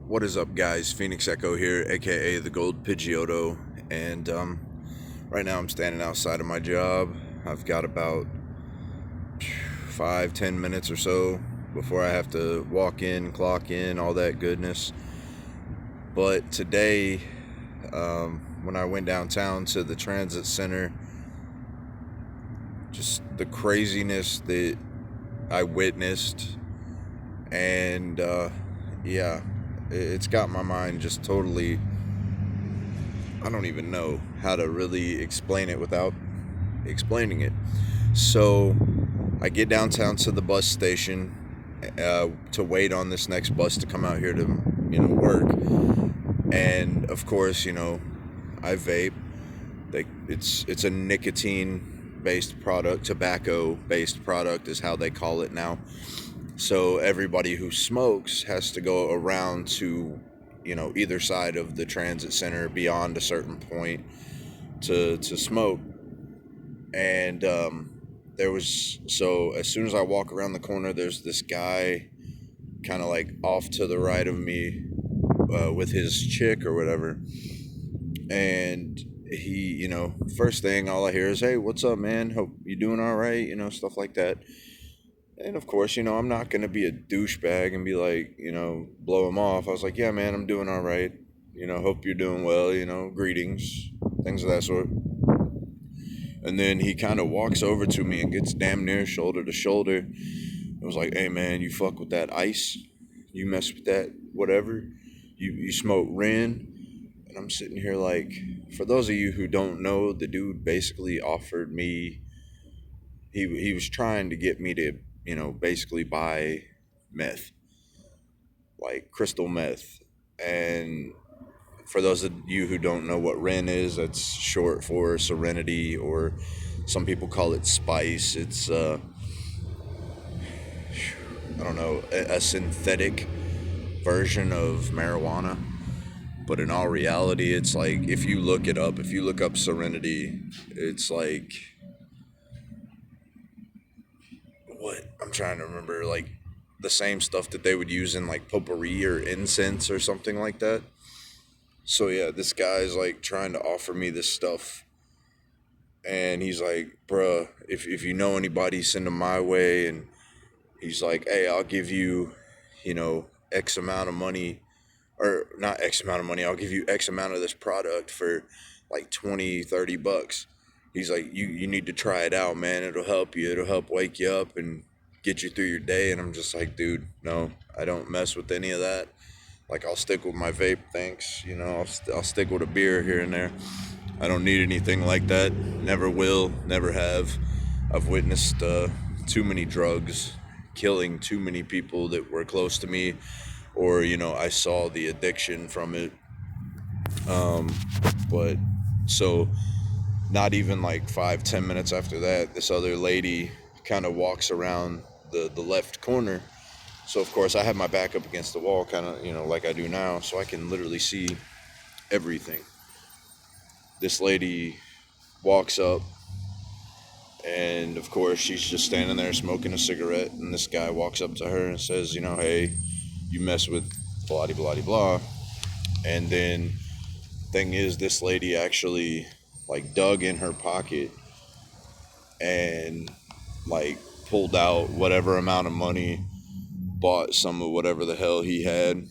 What is up, guys? Phoenix Echo here, aka the Gold Pidgeotto, and right now I'm standing outside of my job. I've got about 5-10 minutes or so before I have to walk in, clock in, all that goodness. But today, when I went downtown to the transit center, just the craziness that I witnessed, and yeah, it's got my mind just totally. I don't even know how to really explain it without explaining it. So I get downtown to the bus station to wait on this next bus to come out here to, work. And of course, I vape. It's a nicotine based product, tobacco based product is how they call it now. So everybody who smokes has to go around to, either side of the transit center beyond a certain point to smoke. And there was, so as soon as I walk around the corner, there's this guy kind of like off to the right of me with his chick or whatever. And he, first thing all I hear is, "Hey, what's up, man? Hope you doing all right?" Stuff like that. And of course, I'm not going to be a douchebag and be like, blow him off. I was like, "Yeah, man, I'm doing all right. Hope you're doing well, greetings," things of that sort. And then he kind of walks over to me and gets damn near shoulder to shoulder. It was like, "Hey, man, you fuck with that ice? You mess with that whatever? You smoke Ren?" And I'm sitting here like, for those of you who don't know, the dude basically offered me, he was trying to get me to, basically buy meth, like crystal meth. And for those of you who don't know what Ren is, that's short for Serenity, or some people call it Spice. It's, I don't know, a synthetic version of marijuana. But in all reality, it's like, if you look it up, if you look up Serenity, it's like, what? I'm trying to remember, like, the same stuff that they would use in, like, potpourri or incense or something like that. So, yeah, this guy's, like, trying to offer me this stuff. And he's like, "Bruh, if you know anybody, send them my way." And he's like, "Hey, I'll give you, X amount of money, or not X amount of money, I'll give you X amount of this product for like 20-30 bucks. He's like, you need to try it out, man. It'll help wake you up and get you through your day." And I'm just like, "Dude, no, I don't mess with any of that. Like, I'll stick with my vape, thanks. I'll stick with a beer here and there. I don't need anything like that. Never will, never have. I've witnessed too many drugs killing too many people that were close to me, or I saw the addiction from it." But so, not even like 5-10 minutes after that, this other lady kind of walks around the left corner. So of course I have my back up against the wall, kind of, like I do now, so I can literally see everything. This lady walks up, and of course she's just standing there smoking a cigarette, and this guy walks up to her and says, "Hey, you mess with blah blah blah blah." And then, thing is, this lady actually like dug in her pocket and like pulled out whatever amount of money, bought some of whatever the hell he had.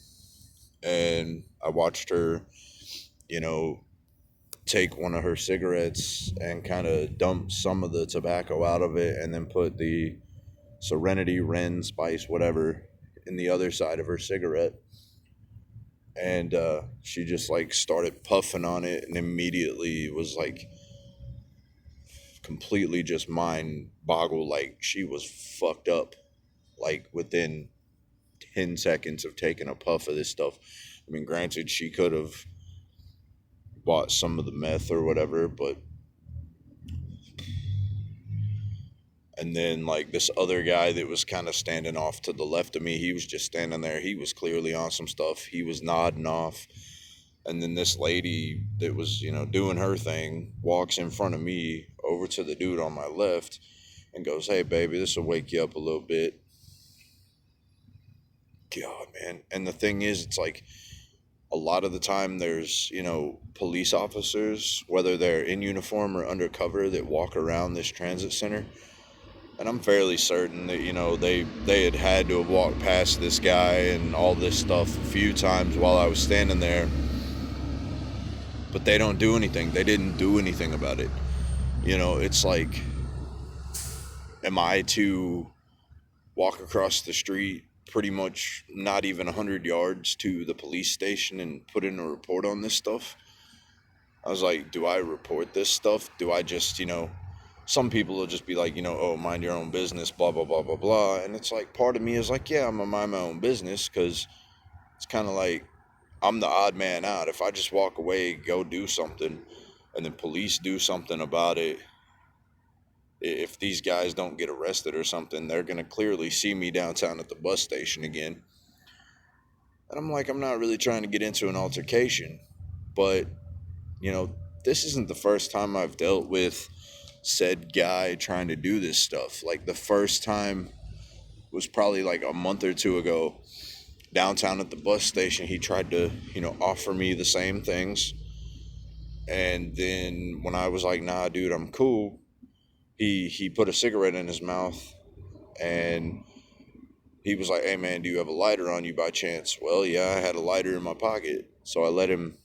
And I watched her, you know, take one of her cigarettes and kind of dump some of the tobacco out of it, and then put the Serenity, Ren, Spice, whatever, in the other side of her cigarette. And she just like started puffing on it, and immediately was like completely just mind boggled, like she was fucked up, like within 10 seconds of taking a puff of this stuff. I mean, granted, she could have bought some of the meth or whatever, but. And then, like, this other guy that was kind of standing off to the left of me, he was just standing there. He was clearly on some stuff. He was nodding off. And then this lady that was, doing her thing walks in front of me over to the dude on my left and goes, "Hey, baby, this will wake you up a little bit. God, man. And the thing is, it's like a lot of the time there's, police officers, whether they're in uniform or undercover, that walk around this transit center. And I'm fairly certain that, they had to have walked past this guy and all this stuff a few times while I was standing there. But they don't do anything. They didn't do anything about it. It's like, am I to walk across the street pretty much not even 100 yards to the police station and put in a report on this stuff? I was like, do I report this stuff? Do I just, some people will just be like, oh, mind your own business, blah, blah, blah, blah, blah. And it's like, part of me is like, yeah, I'm going to mind my own business, because it's kind of like I'm the odd man out. If I just walk away, go do something, and then police do something about it, if these guys don't get arrested or something, they're going to clearly see me downtown at the bus station again. And I'm like, I'm not really trying to get into an altercation, but, you know, this isn't the first time I've dealt with said guy trying to do this stuff. Like, the first time was probably like a month or two ago, downtown at the bus station. He tried to, offer me the same things. And then when I was like, nah, dude, I'm cool, he put a cigarette in his mouth, and he was like, hey, man, do you have a lighter on you by chance? Well, yeah, I had a lighter in my pocket. So I let him,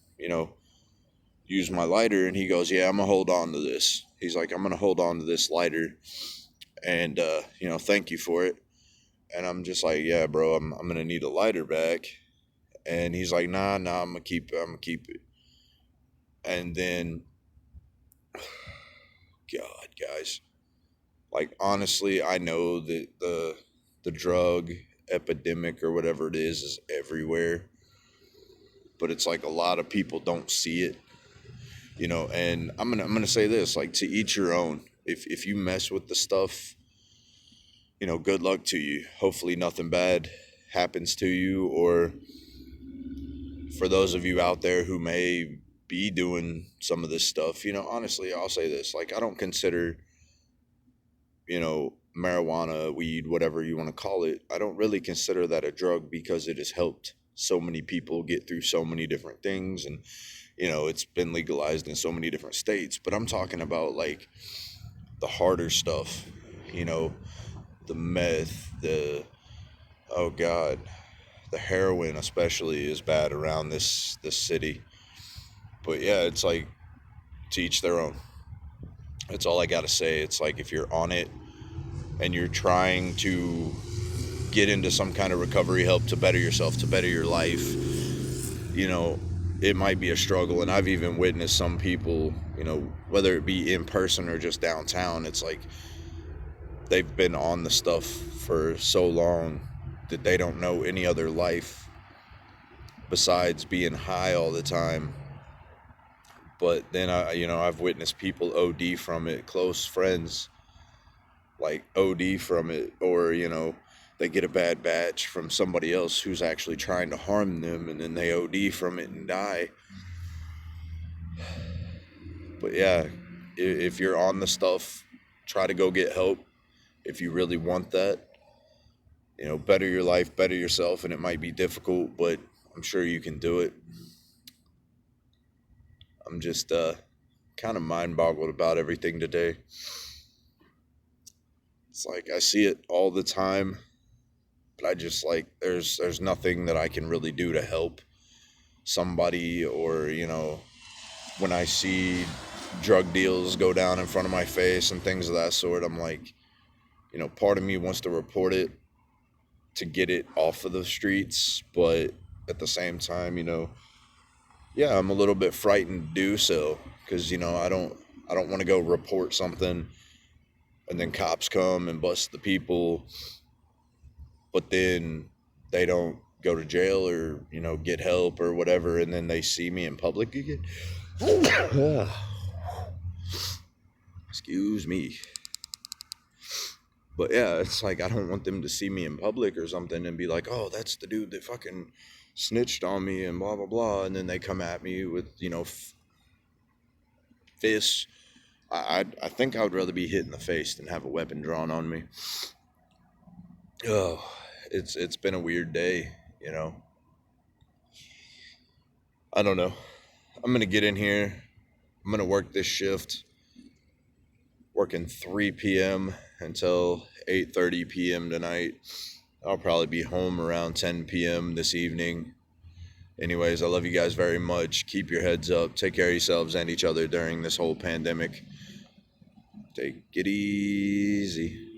use my lighter, and he goes, yeah, I'm going to hold on to this. He's like, I'm going to hold on to this lighter, and, thank you for it. And I'm just like, yeah, bro, I'm going to need a lighter back. And he's like, nah, I'm going to keep it. And then, God, guys, like, honestly, I know that the drug epidemic or whatever it is everywhere, but it's like a lot of people don't see it, and I'm gonna say this, like, to each your own. If you mess with the stuff, good luck to you. Hopefully nothing bad happens to you. Or for those of you out there who may be doing some of this stuff, honestly, I'll say this, like, I don't consider, marijuana, weed, whatever you want to call it, I don't really consider that a drug, because it has helped so many people get through so many different things. And, it's been legalized in so many different states. But I'm talking about, like, the harder stuff, the meth, oh God, the heroin especially is bad around this city. But yeah, it's like, to each their own. That's all I gotta say. It's like, if you're on it and you're trying to get into some kind of recovery help to better yourself, to better your life, it might be a struggle. And I've even witnessed some people, whether it be in person or just downtown, it's like they've been on the stuff for so long that they don't know any other life besides being high all the time. But then I've witnessed people OD from it, close friends, like, OD from it, or, they get a bad batch from somebody else who's actually trying to harm them, and then they OD from it and die. But yeah, if you're on the stuff, try to go get help if you really want that. Better your life, better yourself, and it might be difficult, but I'm sure you can do it. I'm just kind of mind boggled about everything today. It's like, I see it all the time, but I just, like, there's nothing that I can really do to help somebody. Or, when I see drug deals go down in front of my face and things of that sort, I'm like, part of me wants to report it to get it off of the streets, but at the same time, yeah, I'm a little bit frightened to do so, because, I don't want to go report something and then cops come and bust the people, but then they don't go to jail or, get help or whatever, and then they see me in public again. Excuse me. But yeah, it's like, I don't want them to see me in public or something and be like, oh, that's the dude that fucking snitched on me and blah, blah, blah. And then they come at me with, fists. I think I would rather be hit in the face than have a weapon drawn on me. Oh, it's been a weird day. you know. I don't know. I'm gonna get in here. I'm gonna work this shift, working 3 p.m. until 8:30 p.m. tonight. I'll probably be home around 10 p.m. this evening. Anyways, I love you guys very much. Keep your heads up. Take care of yourselves and each other during this whole pandemic. Take it easy.